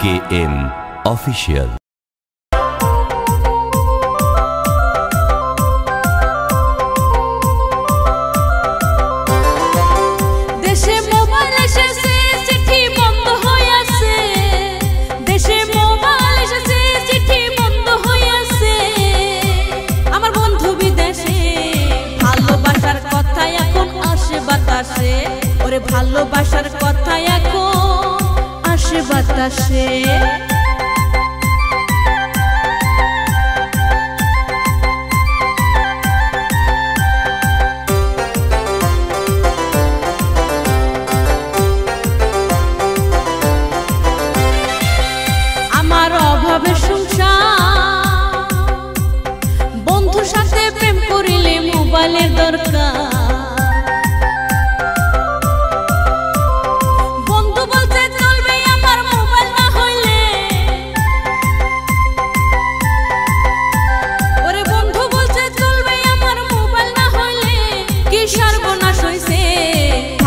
KM Official। ওরে ভালোবাসার কথা এখন আসে বাতাসে। আমার অভাবে সংসার, বন্ধুর সাথে প্রেম করিলে মোবাইলের দরকার।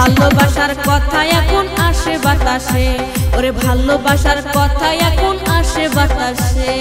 ভালোবাসার কথা এখন আসে বাতাসে, ওরে ভালোবাসার কথা এখন আসে বাতাসে।